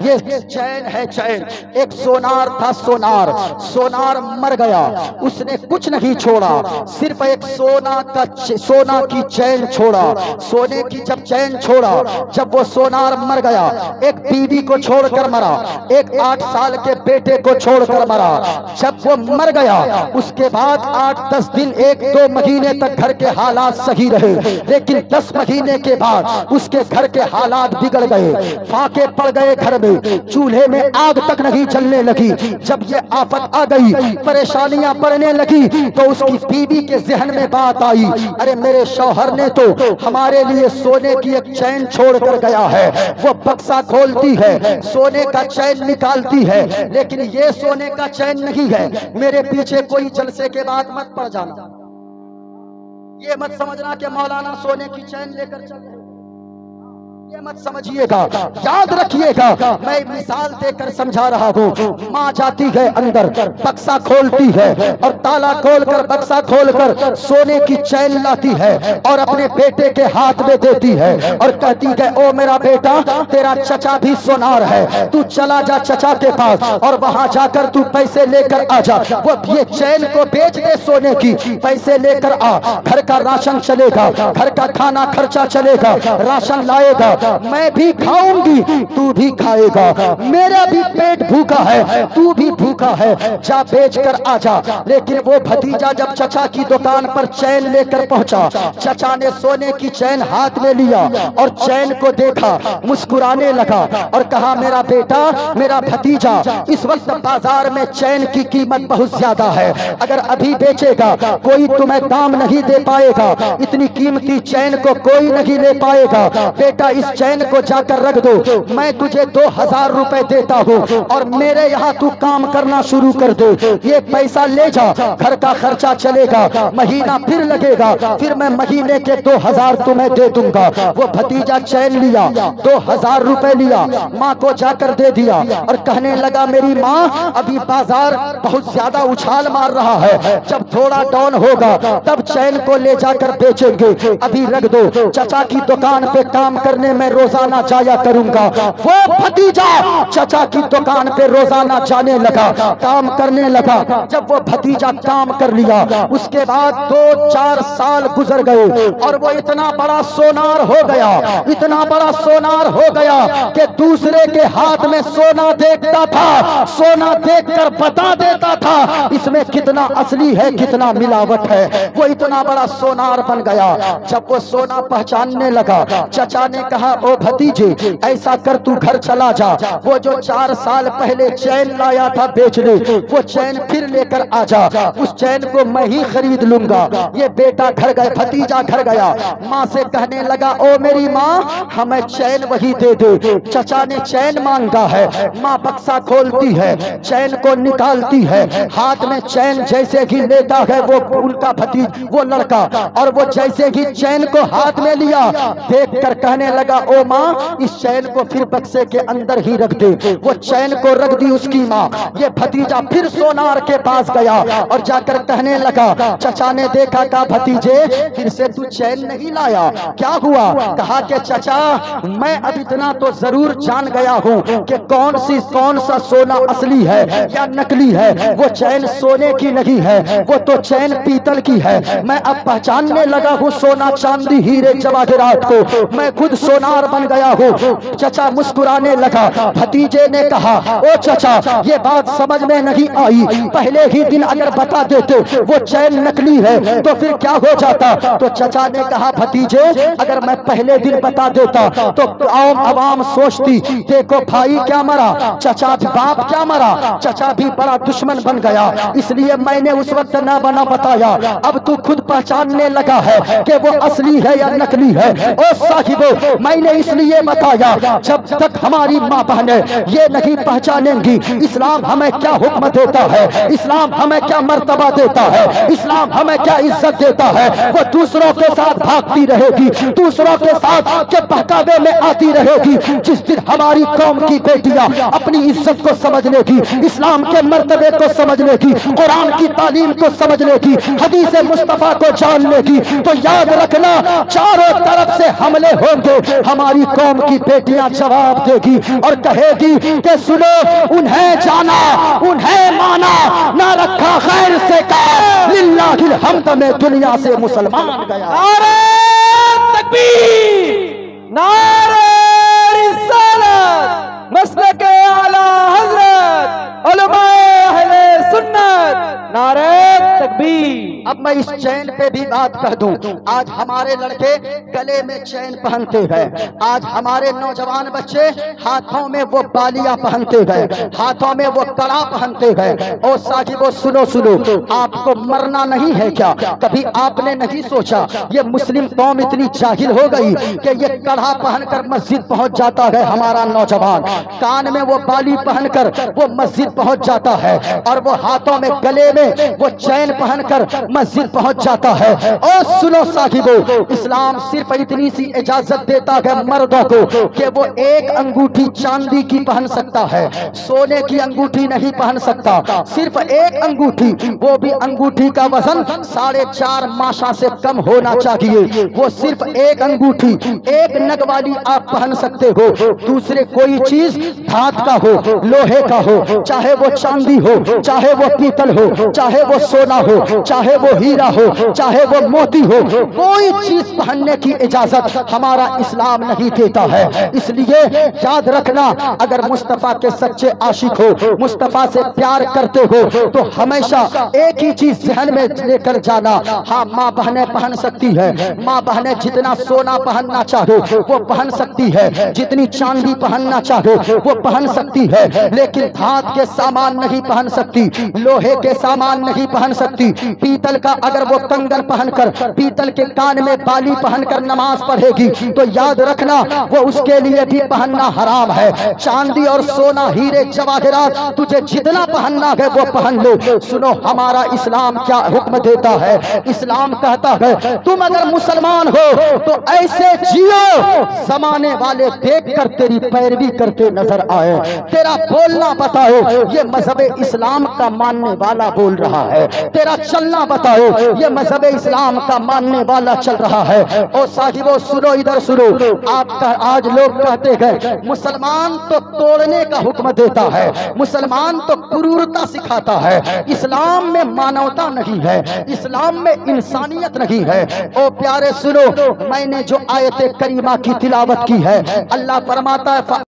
یہ چین ہے چین. ایک سونار تھا سونار، سونار مر گیا، اس نے کچھ نہیں چھوڑا، صرف ایک سونا کی چین چھوڑا. سونے کی جب چین چھوڑا، جب وہ سونار مر گیا، ایک بیوی کو چھوڑ کر مرا، ایک 8 سال کے بیٹے کو چھوڑ کر مرا. جب وہ مر گیا اس کے بعد 8-10 دن 1-2 مہینے تک گھر کے حالات صحیح رہے، لیکن 10 مہینے کے بعد اس کے گھر کے حالات بگڑ گئے، فاقے پڑ گئے گھر میں، چولہے میں آگ تک نہیں جلنے لگی. جب یہ آفت آ گئی، پریشانیاں پڑنے لگی، تو اس کی بیوی کے ذہن میں بات آئی، ارے میرے شوہر نے تو ہمارے لیے سونے کی ایک چین چھوڑ کر گیا ہے. وہ بکسا کھولتی ہے، سونے کا چین نکالتی ہے، لیکن یہ سونے کا چین نہیں ہے. میرے پیچھے کوئی جلسے کے بعد مت پڑ جانا، یہ مت سمجھنا کہ مولانا سونے کی چین لے کر چل رہے، یہ مت سمجھیے گا. یاد رکھیے گا، میں مثال دے کر سمجھا رہا ہوں. ماں جاتی ہے اندر، بکسا کھولتی ہے اور تالا کھول کر بکسا کھول کر سونے کی چین لاتی ہے اور اپنے بیٹے کے ہاتھ میں دیتی ہے اور کہتی ہے او میرا بیٹا، تیرا چچا بھی سونار ہے، تو چلا جا چچا کے پاس اور وہاں جا کر تو پیسے لے کر آ جا. وہ یہ چین کو بیچ دے سونے کی، پیسے لے کر آ، گھر کا راشن چلے گا، گھر کا کھانا خرچہ چلے گا، راشن لائے گا، میں بھی کھاؤں گی تو بھی کھائے گا، میرا بھی پیٹ بھوکا ہے تو بھی بھوکا ہے، جا بیچ کر آ جا. لیکن وہ بھتیجا جب چچا کی دکان پر چین لے کر پہنچا، چچا نے سونے کی چین ہاتھ میں لیا اور چین کو دیکھا، مسکرانے لگا اور کہا میرا بیٹا، میرا بھتیجا، اس وقت بازار میں چین کی قیمت بہت زیادہ ہے، اگر ابھی بیچے گا کوئی تمہیں دام نہیں دے پائے گا، اتنی قیمتی چین کو کوئی نہیں لے پائے گا. بیٹا اس چین کو جا کر رکھ دو، میں تجھے 2000 روپے دیتا ہوں اور میرے یہاں تو کام کرنا شروع کر دے. یہ پیسہ لے جا، گھر کا خرچہ چلے گا، مہینہ پھر لگے گا، پھر میں مہینے کے 2000 تمہیں دے دوں گا. وہ بھتیجا چین لیا، 2000 روپے لیا، ماں کو جا کر دے دیا اور کہنے لگا میری ماں ابھی بازار بہت زیادہ اچھال مار رہا ہے، جب تھوڑا ڈاؤن ہوگا تب چین کو لے جا کر بیچیں گے، ابھی رکھ دو، چچا کی دکان پہ کام کرنے میں روزانہ جایا کروں گا. وہ بھتیجا چچا کی دکان پہ روزانہ جانے لگا، کام کرنے لگا. جب وہ بھتیجا کام کر لیا، اس کے بعد 2-4 سال گزر گئے اور وہ اتنا بڑا سونار ہو گیا، اتنا بڑا سونار ہو گیا کہ دوسرے کے ہاتھ میں سونا دیکھتا تھا، سونا دیکھ کر بتا دیتا تھا اس میں کتنا اصلی ہے کتنا ملاوٹ ہے. وہ اتنا بڑا سونار بن گیا. جب وہ سونا پہچاننے لگا، چچا نے کہا او بھتیجے ایسا کر تو گھر چلا جا، وہ جو 4 سال پہلے چین لایا تھا بیچنے، وہ چین پھر لے کر آ جا، اس چین کو میں ہی خرید لوں گا. یہ بیٹا گھر گئے، بھتیجا گھر گیا، ماں سے کہنے لگا او میری ماں ہمیں چین وہی دے دے. چچا نے چین مانگا ہے، ماں بکسا کھولتی ہے، چین کو نکالتی ہے، ہاتھ میں چین جیسے ہی لیتا ہے وہ ان کا وہ لڑکا، اور وہ جیسے ہی چین کو ہاتھ میں لیا دیکھ کر کہنے لگا او ماں اس چین کو پھر بکسے کے اندر ہی رکھ دے. وہ چین کو رکھ دی اس کی ماں. یہ بھتیجا پھر سونار کے پاس گیا اور جا کر کہنے لگا، چچا نے دیکھا کہا بھتیجے پھر سے تو چین نہیں لایا، کیا ہوا؟ کہا کہ چچا میں اب اتنا تو ضرور جان گیا ہوں کہ کون سا سونا اصلی ہے یا نکلی ہے. وہ چین سونے کی نہیں ہے، وہ تو چین پیتل کی ہے. میں اب پہچاننے لگا ہوں سونا چاندی ہیرے جواہرات کو، میں خود سونار بن گیا ہوں. چچا مسکرانے لگا. بھتیجے نے کہا او چچا یہ بات سمجھ میں نہیں آئی، پہلے ہی دن اگر بتا دیتے وہ چین نکلی ہے تو پھر کیا ہو جاتا؟ تو چچا نے کہا بھتیجے اگر میں پہلے دن بتا دیتا تو عوام سوچتی دیکھو بھائی کیا مرا، چچا باپ کیا مرا، چچا بھی بڑا دشمن بن گیا، اس لیے میں نے اس وقت نہ بنا بتایا. اب تو خود پہچاننے لگا ہے کہ وہ اصلی ہے یا نکلی ہے. او صاحبو میں نے اس لیے بتایا جب تک ہماری ماں بہنیں یہ نہیں پہچانیں گی اسلام ہمیں کیا حکم دیتا ہے، اسلام ہمیں کیا مرتبہ دیتا ہے، اسلام ہمیں کیا عزت دیتا ہے، وہ دوسروں کے ساتھ بھاگتی رہے گی، دوسروں کے ساتھ کے بہکاوے میں آتی رہے گی. جس دن ہماری قوم کی بیٹیاں اپنی عزت کو سمجھنے کی، اسلام کے مرتبے کو سمجھنے کی، قرآن کی تعلیم کو سمجھنے کی، حدیث مصطفیٰ کو جاننے کی، تو یاد رکھنا چاروں طرف سے حملے ہوں گے ہماری قوم کی بیٹیاں جواب دے گی اور کہے گی کہ سنو، انہیں جانا انہیں مانا، نہ رکھا خیر سے کا، للہ الحمد میں دنیا سے مسلمان گیا۔ نعرہ تکبیر، نعرہ رسالت، مسلک اعلی حضرت علماء اہل سنت، نعرہ تکبیر۔ اب میں اس چین پہ بھی بات کہہ دوں، آج ہمارے لڑکے گلے میں چین پہنتے ہیں، آج ہمارے نوجوان بچے ہاتھوں میں وہ بالیاں پہنتے ہیں، ہاتھوں میں وہ کڑا پہنتے ہیں۔ او صاحبو سنو سنو، آپ کو مرنا نہیں ہے کیا؟ کبھی آپ نے نہیں سوچا یہ مسلم قوم اتنی جاہل ہو گئی کہ یہ کڑا پہن کر مسجد پہنچ جاتا ہے ہمارا نوجوان، کان میں وہ بالی پہن کر وہ مسجد پہنچ جاتا ہے، اور وہ ہاتھوں میں گلے میں وہ چین پہن کر مسجد پہنچ جاتا ہے۔ اور سنو صاحبو، اسلام صرف اتنی سی اجازت دیتا ہے مردوں کو کہ وہ ایک انگوٹھی چاندی کی پہن سکتا ہے، سونے کی انگوٹھی نہیں پہن سکتا، صرف ایک انگوٹھی، وہ بھی انگوٹھی کا وزن 4.5 ماشا سے کم ہونا چاہیے، وہ صرف ایک انگوٹھی، ایک نگ والی آپ پہن سکتے ہو، دوسرے کوئی چیز دھات کا ہو، لوہے کا ہو، چاہے وہ چاندی ہو، چاہے وہ پیتل ہو، چاہے وہ سونا ہو، چاہے وہ ہیرا ہو، چاہے وہ موتی ہو، کوئی چیز پہننے کی اجازت ہمارا اسلام نہیں دیتا ہے۔ اس لیے یاد رکھنا، اگر مصطفیٰ کے سچے عاشق ہو، مصطفیٰ سے پیار کرتے ہو، تو ہمیشہ ایک ہی چیز ذہن میں لے کر جانا، ہاں ماں بہنیں پہن سکتی ہے، ماں بہنیں جتنا سونا پہننا چاہو وہ پہن سکتی ہے، جتنی چاندی پہننا چاہو وہ پہن سکتی ہے، لیکن دھات کے سامان نہیں پہن سکتی، لوہے کے سامان نہیں پہن سکتی، پیتل کا اگر وہ کنگن پہن کر، پیتل کے کان میں بالی پہن کر نماز پڑھے گی تو یاد رکھنا وہ اس کے لیے بھی پہننا حرام ہے۔ چاندی اور سونا، ہیرے جواہرات تجھے جتنا پہننا ہے وہ پہن لو۔ سنو ہمارا اسلام کیا حکم دیتا ہے، اسلام کہتا ہے تم اگر مسلمان ہو تو ایسے جیو زمانے والے دیکھ کر تیری پیروی کرتے نظر آئے، تیرا بولنا بتاؤ یہ مذہب اسلام کا ماننے والا بول رہا ہے، تیرا چلنا بتاؤ یہ مذہب اسلام کا ماننے والا چل رہا ہے۔ او صاحبو سنو، ادھر سنو، آپ کا آج لوگ کہتے ہیں مسلمان تو توڑنے کا حکم دیتا ہے، مسلمان تو کرورتا سکھاتا ہے، اسلام میں مانوتا نہیں ہے، اسلام میں انسانیت نہیں ہے۔ او پیارے سنو، میں نے جو آیت کریمہ کی تلاوت کی ہے، اللہ فرماتا ہے